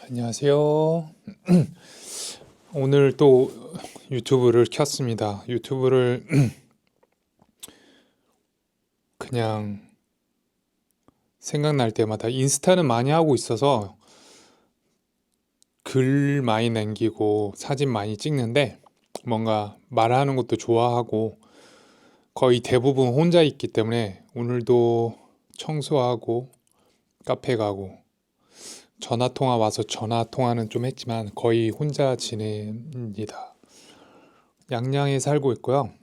안녕하세요. 오늘 또 유튜브를 켰습니다. 유튜브를 그냥 생각날 때마다 인스타는 많이 하고 있어서 글 많이 남기고 사진 많이 찍는데 뭔가 말하는 것도 좋아하고 거의 대부분 혼자 있기 때문에 오늘도 청소하고 카페 가고 전화통화 와서 전화통화는 좀 했지만 거의 혼자 지냅니다. 양양에 살고 있고요.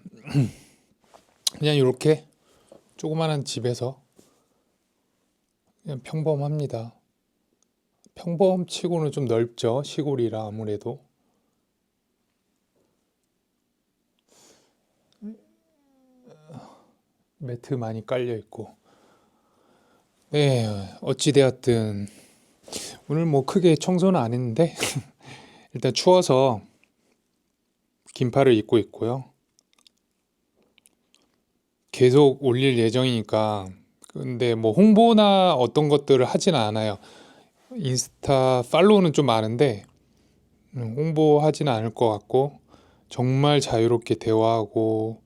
그냥 이렇게 조그마한 집에서 그냥 평범합니다. 평범치고는 좀 넓죠. 시골이라 아무래도. 매트 많이 깔려 있고. 네, 어찌되었든 오늘 뭐 크게 청소는 안 했는데 일단 추워서 긴팔을 입고 있고요. 계속 올릴 예정이니까 근데 뭐 홍보나 어떤 것들을 하진 않아요. 인스타 팔로우는 좀 많은데 홍보하지는 않을 것 같고 정말 자유롭게 대화하고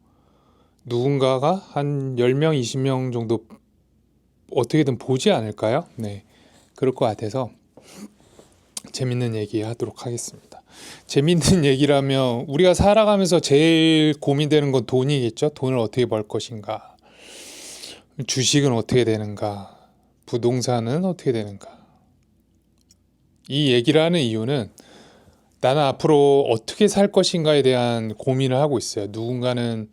누군가가 한 10명, 20명 정도 어떻게든 보지 않을까요? 네, 그럴 것 같아서 재밌는 얘기 하도록 하겠습니다. 재밌는 얘기라면 우리가 살아가면서 제일 고민되는 건 돈이겠죠? 돈을 어떻게 벌 것인가? 주식은 어떻게 되는가? 부동산은 어떻게 되는가? 이 얘기를 하는 이유는 나는 앞으로 어떻게 살 것인가에 대한 고민을 하고 있어요. 누군가는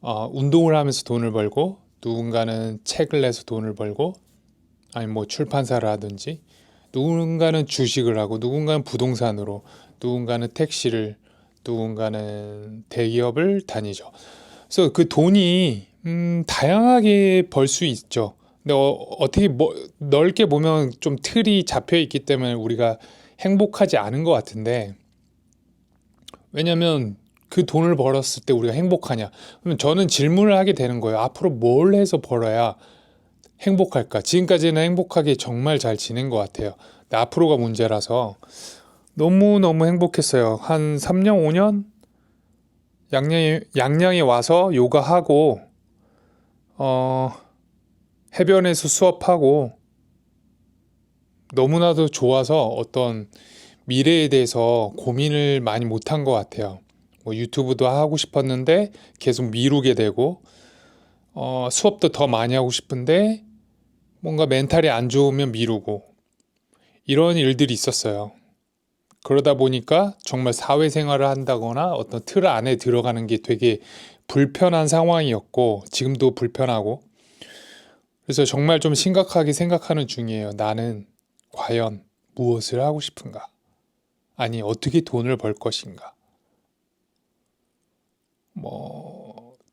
운동을 하면서 돈을 벌고, 누군가는 책을 내서 돈을 벌고, 아니 뭐 출판사를 하든지, 누군가는 주식을 하고, 누군가는 부동산으로, 누군가는 택시를, 누군가는 대기업을 다니죠. 그래서 그 돈이 다양하게 벌 수 있죠. 근데 어떻게 넓게 보면 좀 틀이 잡혀 있기 때문에 우리가 행복하지 않은 것 같은데 왜냐면 그 돈을 벌었을 때 우리가 행복하냐? 그러면 저는 질문을 하게 되는 거예요. 앞으로 뭘 해서 벌어야 행복할까? 지금까지는 행복하게 정말 잘 지낸 것 같아요. 근데 앞으로가 문제라서 너무너무 행복했어요. 한 3년, 5년? 양양에 와서 요가하고, 어, 해변에서 수업하고, 너무나도 좋아서 어떤 미래에 대해서 고민을 많이 못한 것 같아요. 뭐 유튜브도 하고 싶었는데 계속 미루게 되고, 수업도 더 많이 하고 싶은데 뭔가 멘탈이 안 좋으면 미루고, 이런 일들이 있었어요. 그러다 보니까 정말 사회생활을 한다거나 어떤 틀 안에 들어가는 게 되게 불편한 상황이었고, 지금도 불편하고, 그래서 정말 좀 심각하게 생각하는 중이에요. 나는 과연 무엇을 하고 싶은가? 아니, 어떻게 돈을 벌 것인가?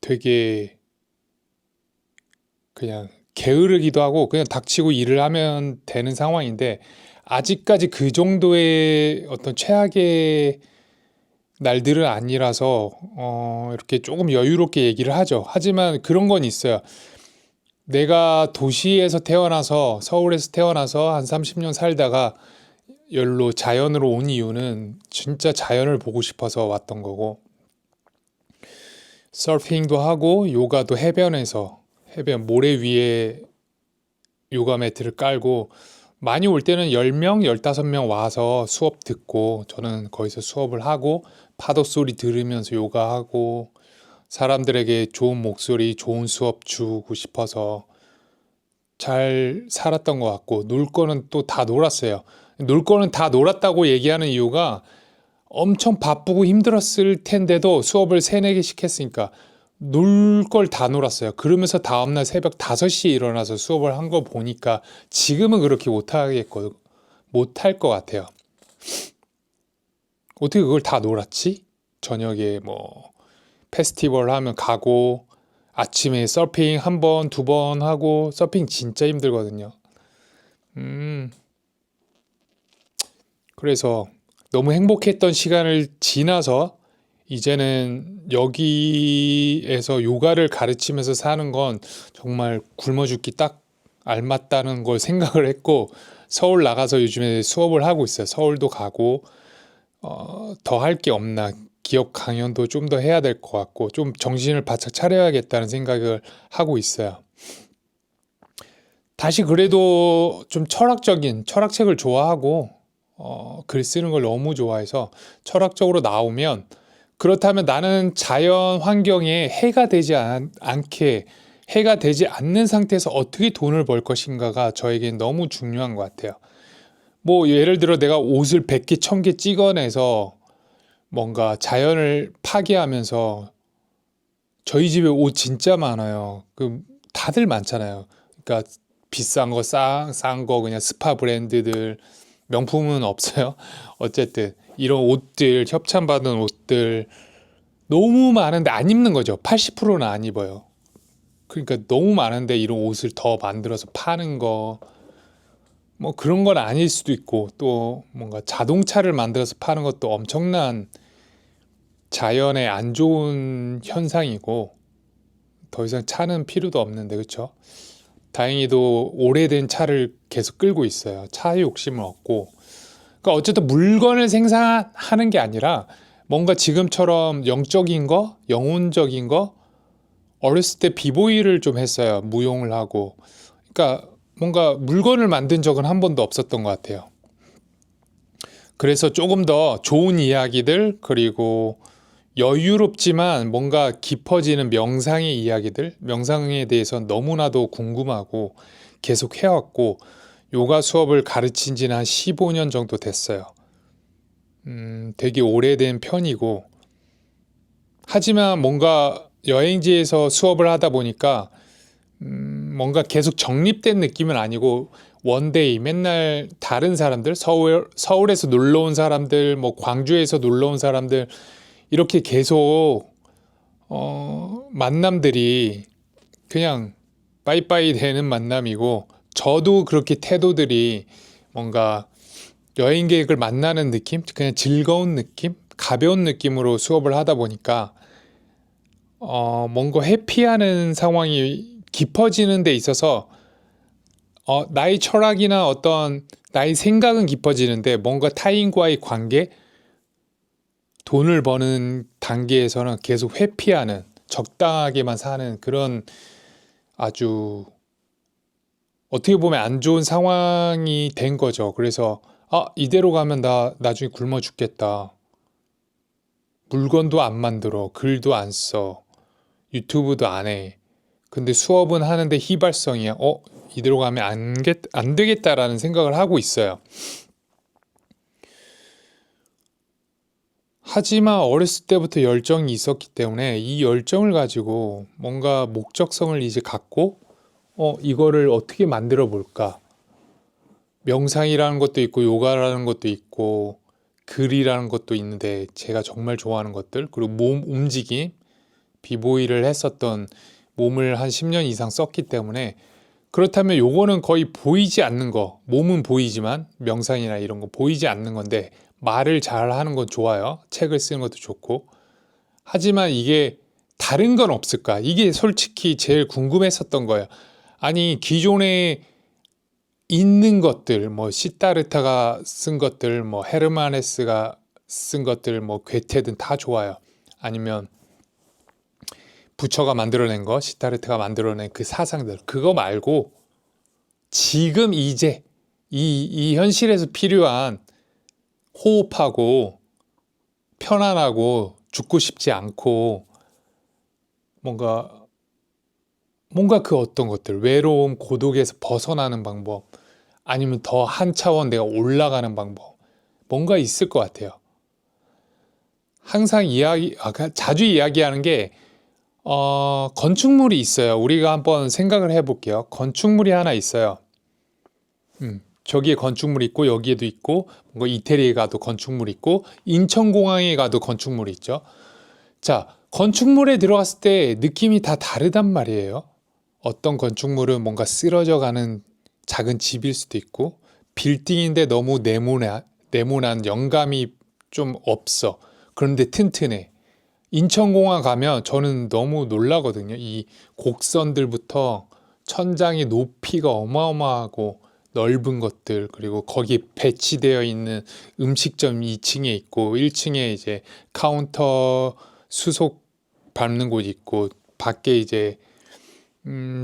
되게 그냥 게으르기도 하고 그냥 닥치고 일을 하면 되는 상황인데 아직까지 그 정도의 어떤 최악의 날들은 아니라서 이렇게 조금 여유롭게 얘기를 하죠. 하지만 그런 건 있어요. 내가 도시에서 태어나서 서울에서 태어나서 한 30년 살다가 열로 자연으로 온 이유는 진짜 자연을 보고 싶어서 왔던 거고 서핑도 하고 요가도 해변에서 해변 모래 위에 요가 매트를 깔고 많이 올 때는 10명, 15명 와서 수업 듣고 저는 거기서 수업을 하고 파도 소리 들으면서 요가하고 사람들에게 좋은 목소리, 좋은 수업 주고 싶어서 잘 살았던 것 같고 놀 거는 또 다 놀았어요. 놀 거는 다 놀았다고 얘기하는 이유가 엄청 바쁘고 힘들었을 텐데도 수업을 3, 4개씩 했으니까 놀 걸 다 놀았어요. 그러면서 다음날 새벽 5시에 일어나서 수업을 한 거 보니까 지금은 그렇게 못할 것 같아요. 어떻게 그걸 다 놀았지? 저녁에 뭐 페스티벌 하면 가고 아침에 서핑 한 번, 2번 하고 서핑 진짜 힘들거든요. 음, 그래서 너무 행복했던 시간을 지나서 이제는 여기에서 요가를 가르치면서 사는 건 정말 굶어 죽기 딱 알맞다는 걸 생각을 했고 서울 나가서 요즘에 수업을 하고 있어요. 서울도 가고 더 할 게 없나. 기업 강연도 좀 더 해야 될 것 같고 좀 정신을 바짝 차려야겠다는 생각을 하고 있어요. 다시 그래도 좀 철학책을 좋아하고 글 쓰는 걸 너무 좋아해서 철학적으로 나오면 그렇다면 나는 자연 환경에 해가 되지 않게 해가 되지 않는 상태에서 어떻게 돈을 벌 것인가가 저에겐 너무 중요한 것 같아요. 뭐 예를 들어 내가 옷을 100개, 1000개 찍어내서 뭔가 자연을 파괴하면서 저희 집에 옷 진짜 많아요. 다들 많잖아요. 그러니까 비싼 거, 싼 거, 그냥 스파 브랜드들, 명품은 없어요. 어쨌든 이런 옷들, 협찬받은 옷들 너무 많은데 안 입는 거죠. 80%는 안 입어요. 그러니까 너무 많은데 이런 옷을 더 만들어서 파는 거, 뭐 그런 건 아닐 수도 있고, 또 뭔가 자동차를 만들어서 파는 것도 엄청난 자연에 안 좋은 현상이고, 더 이상 차는 필요도 없는데, 그렇죠? 다행히도 오래된 차를 계속 끌고 있어요. 차 욕심은 없고. 그러니까 어쨌든 물건을 생산하는 게 아니라 뭔가 지금처럼 영적인 거, 영혼적인 거, 어렸을 때 비보이를 좀 했어요. 무용을 하고. 그러니까 뭔가 물건을 만든 적은 한 번도 없었던 것 같아요. 그래서 조금 더 좋은 이야기들, 그리고 여유롭지만 뭔가 깊어지는 명상의 이야기들, 명상에 대해서 너무나도 궁금하고 계속 해왔고, 요가 수업을 가르친 지는 한 15년 정도 됐어요. 되게 오래된 편이고, 하지만 뭔가 여행지에서 수업을 하다 보니까 뭔가 계속 정립된 느낌은 아니고 원데이 맨날 다른 사람들 서울에서 놀러 온 사람들 뭐 광주에서 놀러 온 사람들 이렇게 계속 만남들이 그냥 빠이빠이 되는 만남이고 저도 그렇게 태도들이 뭔가 여행객을 만나는 느낌 그냥 즐거운 느낌 가벼운 느낌으로 수업을 하다 보니까 뭔가 회피하는 상황이 깊어지는 데 있어서 나의 철학이나 어떤 나의 생각은 깊어지는데 뭔가 타인과의 관계, 돈을 버는 단계에서는 계속 회피하는 적당하게만 사는 그런 아주 어떻게 보면 안 좋은 상황이 된 거죠. 그래서 이대로 가면 나 나중에 굶어 죽겠다. 물건도 안 만들어, 글도 안 써, 유튜브도 안 해. 근데 수업은 하는데 희발성이야. 이대로 가면 안 되겠다라는 생각을 하고 있어요. 하지만 어렸을 때부터 열정이 있었기 때문에 이 열정을 가지고 뭔가 목적성을 이제 갖고 이거를 어떻게 만들어 볼까? 명상이라는 것도 있고 요가라는 것도 있고 글이라는 것도 있는데 제가 정말 좋아하는 것들 그리고 몸 움직임 비보이를 했었던 몸을 한 10년 이상 썼기 때문에 그렇다면 요거는 거의 보이지 않는 거 몸은 보이지만 명상이나 이런 거 보이지 않는 건데 말을 잘 하는 건 좋아요. 책을 쓰는 것도 좋고 하지만 이게 다른 건 없을까? 이게 솔직히 제일 궁금했었던 거예요. 아니 기존에 있는 것들 뭐 시타르타가 쓴 것들 뭐 헤르만 헤스가 쓴 것들 뭐 괴테든 다 좋아요. 아니면 부처가 만들어낸 거 시타르트가 만들어낸 그 사상들 그거 말고 지금 이제 이 현실에서 필요한 호흡하고 편안하고 죽고 싶지 않고 뭔가 그 어떤 것들 외로움 고독에서 벗어나는 방법 아니면 더 한 차원 내가 올라가는 방법 뭔가 있을 것 같아요. 항상 자주 이야기하는 게 건축물이 있어요. 우리가 한번 생각을 해볼게요. 건축물이 하나 있어요. 저기에 건축물이 있고 여기에도 있고 뭔가 이태리에 가도 건축물이 있고 인천공항에 가도 건축물이 있죠. 자, 건축물에 들어갔을 때 느낌이 다 다르단 말이에요. 어떤 건축물은 뭔가 쓰러져 가는 작은 집일 수도 있고 빌딩인데 너무 네모난 영감이 좀 없어. 그런데 튼튼해. 인천공항 가면 저는 너무 놀라거든요. 이 곡선들부터 천장의 높이가 어마어마하고 넓은 것들, 그리고 거기 배치되어 있는 음식점 2층에 있고 1층에 이제 카운터 수속 밟는 곳 있고 밖에 이제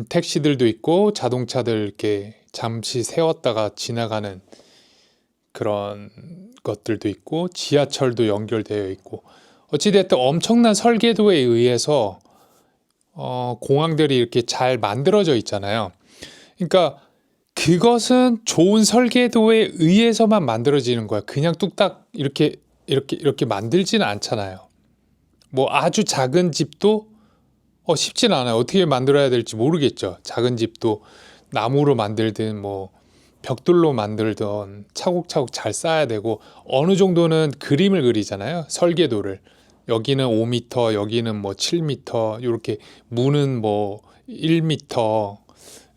택시들도 있고 자동차들 이렇게 잠시 세웠다가 지나가는 그런 것들도 있고 지하철도 연결되어 있고 어찌됐든 엄청난 설계도에 의해서 공항들이 이렇게 잘 만들어져 있잖아요. 그러니까 그것은 좋은 설계도에 의해서만 만들어지는 거야. 그냥 뚝딱 이렇게 만들지는 않잖아요. 뭐 아주 작은 집도 쉽진 않아요. 어떻게 만들어야 될지 모르겠죠. 작은 집도 나무로 만들든 뭐 벽돌로 만들던 차곡차곡 잘 쌓아야 되고 어느 정도는 그림을 그리잖아요. 설계도를. 여기는 5m, 여기는 뭐 7m, 이렇게 문은 뭐 1m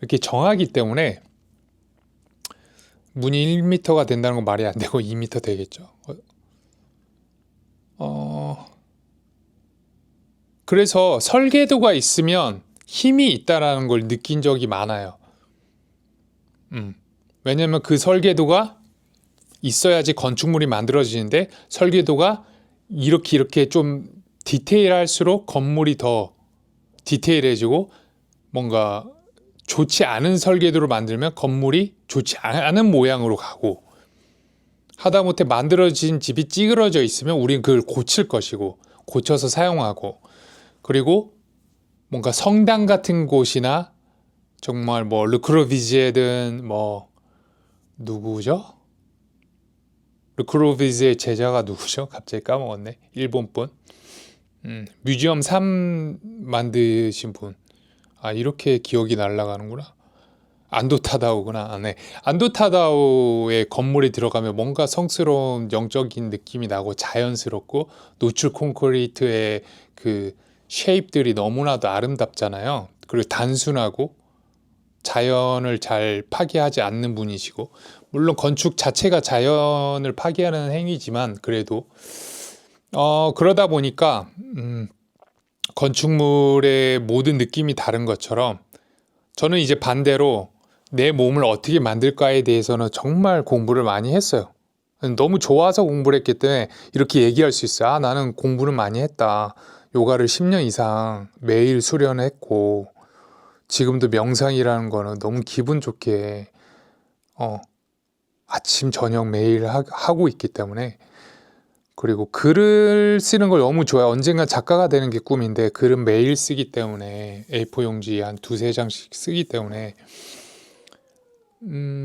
이렇게 정하기 때문에 문이 1m가 된다는 건 말이 안 되고 2m 되겠죠. 그래서 설계도가 있으면 힘이 있다라는 걸 느낀 적이 많아요. 왜냐면 그 설계도가 있어야지 건축물이 만들어지는데 설계도가 이렇게 좀 디테일할수록 건물이 더 디테일해지고 뭔가 좋지 않은 설계도로 만들면 건물이 좋지 않은 모양으로 가고 하다못해 만들어진 집이 찌그러져 있으면 우린 그걸 고칠 것이고 고쳐서 사용하고 그리고 뭔가 성당 같은 곳이나 정말 뭐 르크로비지에든 뭐 누구죠? 르크로비지의 제자가 누구죠? 갑자기 까먹었네. 일본 분. 뮤지엄 3 만드신 분. 아, 이렇게 기억이 날아가는구나. 안도 타다오구나. 아, 네. 안도 타다오의 건물에 들어가면 뭔가 성스러운 영적인 느낌이 나고 자연스럽고 노출 콘크리트의 그 쉐입들이 너무나도 아름답잖아요. 그리고 단순하고 자연을 잘 파괴하지 않는 분이시고 물론 건축 자체가 자연을 파괴하는 행위지만 그래도 그러다 보니까 건축물의 모든 느낌이 다른 것처럼 저는 이제 반대로 내 몸을 어떻게 만들까에 대해서는 정말 공부를 많이 했어요. 너무 좋아서 공부를 했기 때문에 이렇게 얘기할 수 있어요. 아, 나는 공부를 많이 했다. 요가를 10년 이상 매일 수련했고 지금도 명상이라는 거는 너무 기분 좋게 아침 저녁 매일 하고 있기 때문에 그리고 글을 쓰는 걸 너무 좋아해요. 언젠가 작가가 되는 게 꿈인데 글은 매일 쓰기 때문에 A4 용지 한 두세 장씩 쓰기 때문에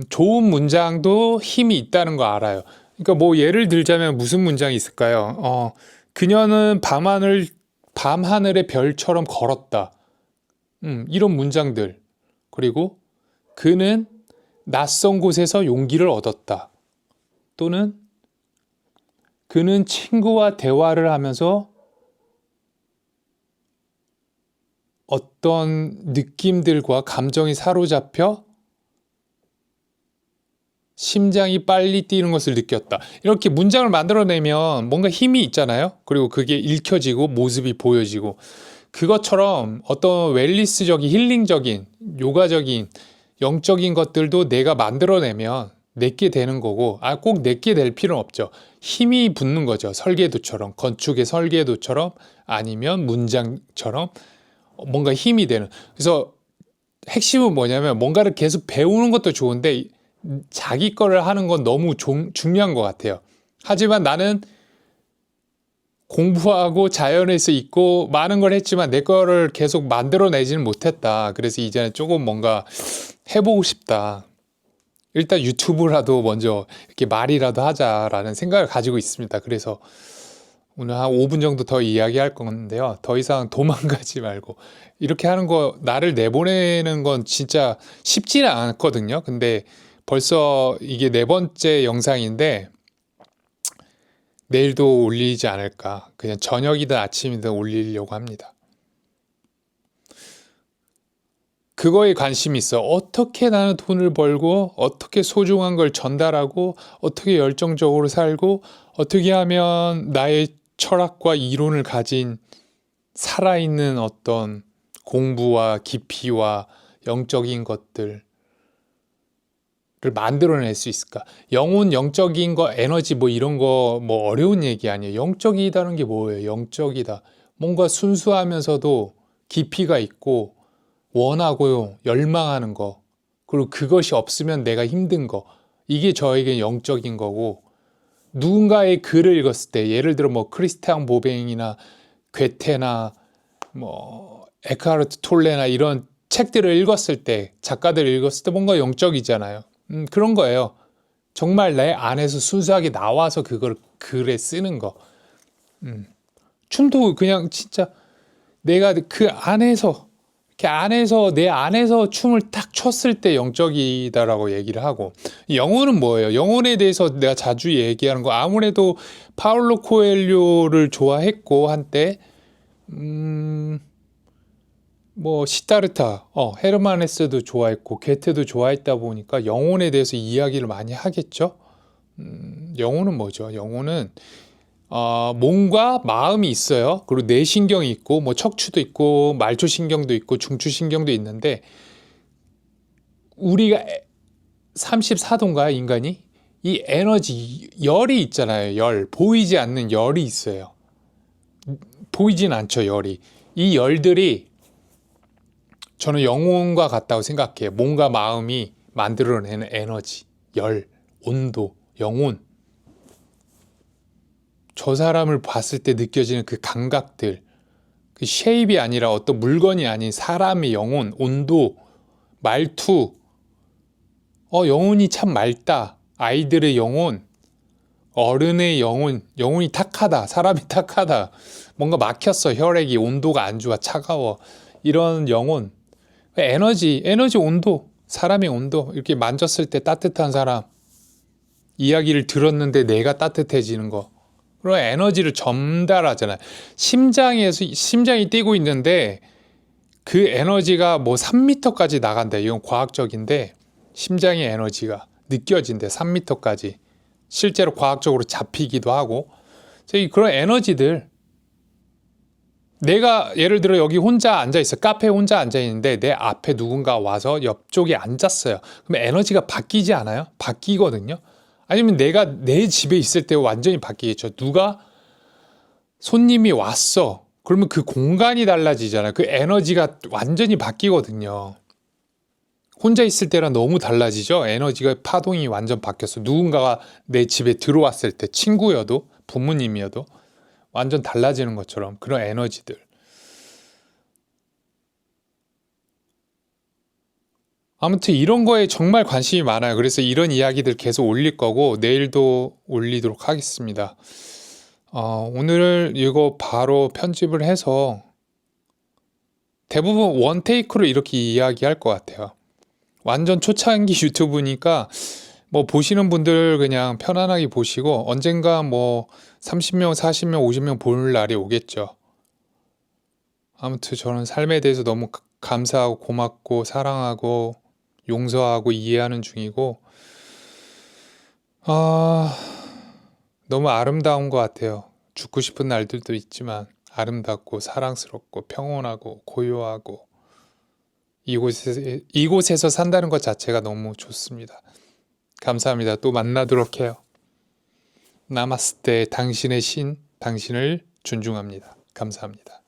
좋은 문장도 힘이 있다는 거 알아요. 그러니까 뭐 예를 들자면 무슨 문장이 있을까요? 그녀는 밤하늘의 별처럼 걸었다. 이런 문장들. 그리고 그는 낯선 곳에서 용기를 얻었다. 또는 그는 친구와 대화를 하면서 어떤 느낌들과 감정이 사로잡혀 심장이 빨리 뛰는 것을 느꼈다. 이렇게 문장을 만들어내면 뭔가 힘이 있잖아요. 그리고 그게 읽혀지고 모습이 보여지고 그것처럼 어떤 웰리스적인 힐링적인 요가적인 영적인 것들도 내가 만들어내면 내게 되는 거고 꼭 내게 될 필요는 없죠. 힘이 붙는 거죠. 설계도처럼 건축의 설계도처럼 아니면 문장처럼 뭔가 힘이 되는. 그래서 핵심은 뭐냐면 뭔가를 계속 배우는 것도 좋은데 자기 거를 하는 건 너무 중요한 것 같아요. 하지만 나는 공부하고 자연에서 있고 많은 걸 했지만 내 거를 계속 만들어내지는 못했다. 그래서 이제는 조금 뭔가 해보고 싶다. 일단 유튜브라도 먼저 이렇게 말이라도 하자라는 생각을 가지고 있습니다. 그래서 오늘 한 5분 정도 더 이야기할 건데요. 더 이상 도망가지 말고 이렇게 하는 거 나를 내보내는 건 진짜 쉽지는 않거든요. 근데 벌써 이게 4번째 영상인데 내일도 올리지 않을까. 그냥 저녁이든 아침이든 올리려고 합니다. 그거에 관심이 있어. 어떻게 나는 돈을 벌고, 어떻게 소중한 걸 전달하고, 어떻게 열정적으로 살고, 어떻게 하면 나의 철학과 이론을 가진 살아있는 어떤 공부와 깊이와 영적인 것들, 만들어낼 수 있을까? 영혼, 영적인 거, 에너지 뭐 이런 거 뭐 어려운 얘기 아니에요. 영적이다는 게 뭐예요? 영적이다. 뭔가 순수하면서도 깊이가 있고 원하고 열망하는 거. 그리고 그것이 없으면 내가 힘든 거. 이게 저에게 영적인 거고, 누군가의 글을 읽었을 때, 예를 들어 뭐 크리스티안 보뱅이나 괴테나 뭐 에크하르트 톨레나 이런 책들을 읽었을 때, 작가들을 읽었을 때 뭔가 영적이잖아요. 그런 거예요. 정말 내 안에서 순수하게 나와서 그걸 글에 쓰는 거. 춤도 그냥 진짜 내가 그 안에서, 이렇게 안에서, 내 안에서 춤을 딱 췄을 때 영적이다라고 얘기를 하고, 영혼은 뭐예요? 영혼에 대해서 내가 자주 얘기하는 거, 아무래도 파울로 코엘료를 좋아했고, 한때, 뭐 시타르타, 헤르만 헤세도 좋아했고 게테도 좋아했다 보니까 영혼에 대해서 이야기를 많이 하겠죠. 영혼은 뭐죠? 영혼은 몸과 마음이 있어요. 그리고 뇌신경이 있고 뭐 척추도 있고 말초신경도 있고 중추신경도 있는데, 우리가 34도인가요, 인간이? 이 에너지, 열이 있잖아요. 열, 보이지 않는 열이 있어요. 보이진 않죠, 열이. 이 열들이 저는 영혼과 같다고 생각해요. 몸과 마음이 만들어내는 에너지, 열, 온도, 영혼. 저 사람을 봤을 때 느껴지는 그 감각들, 그 쉐입이 아니라 어떤 물건이 아닌 사람의 영혼, 온도, 말투. 영혼이 참 맑다. 아이들의 영혼, 어른의 영혼, 영혼이 탁하다. 사람이 탁하다. 뭔가 막혔어. 혈액이 온도가 안 좋아. 차가워. 이런 영혼. 에너지, 온도, 사람의 온도, 이렇게 만졌을 때 따뜻한 사람, 이야기를 들었는데 내가 따뜻해지는 거, 그런 에너지를 전달하잖아요. 심장이 뛰고 있는데 그 에너지가 뭐 3m까지 나간다. 이건 과학적인데, 심장의 에너지가 느껴진대. 3m까지. 실제로 과학적으로 잡히기도 하고. 그런 에너지들, 내가 예를 들어 여기 혼자 앉아있어. 카페에 혼자 앉아있는데 내 앞에 누군가 와서 옆쪽에 앉았어요. 그럼 에너지가 바뀌지 않아요? 바뀌거든요. 아니면 내가 내 집에 있을 때 완전히 바뀌겠죠. 누가 손님이 왔어. 그러면 그 공간이 달라지잖아요. 그 에너지가 완전히 바뀌거든요. 혼자 있을 때랑 너무 달라지죠. 에너지가 파동이 완전 바뀌었어. 누군가가 내 집에 들어왔을 때, 친구여도 부모님이어도 완전 달라지는 것처럼, 그런 에너지들. 아무튼 이런 거에 정말 관심이 많아요. 그래서 이런 이야기들 계속 올릴 거고 내일도 올리도록 하겠습니다. 오늘 이거 바로 편집을 해서 대부분 원테이크로 이렇게 이야기할 것 같아요. 완전 초창기 유튜브니까 뭐 보시는 분들 그냥 편안하게 보시고, 언젠가 뭐 30명, 40명, 50명 볼 날이 오겠죠. 아무튼 저는 삶에 대해서 너무 감사하고 고맙고 사랑하고 용서하고 이해하는 중이고, 너무 아름다운 것 같아요. 죽고 싶은 날들도 있지만 아름답고 사랑스럽고 평온하고 고요하고, 이곳에서 산다는 것 자체가 너무 좋습니다. 감사합니다. 또 만나도록 해요. 나마스테. 당신의 신, 당신을 존중합니다. 감사합니다.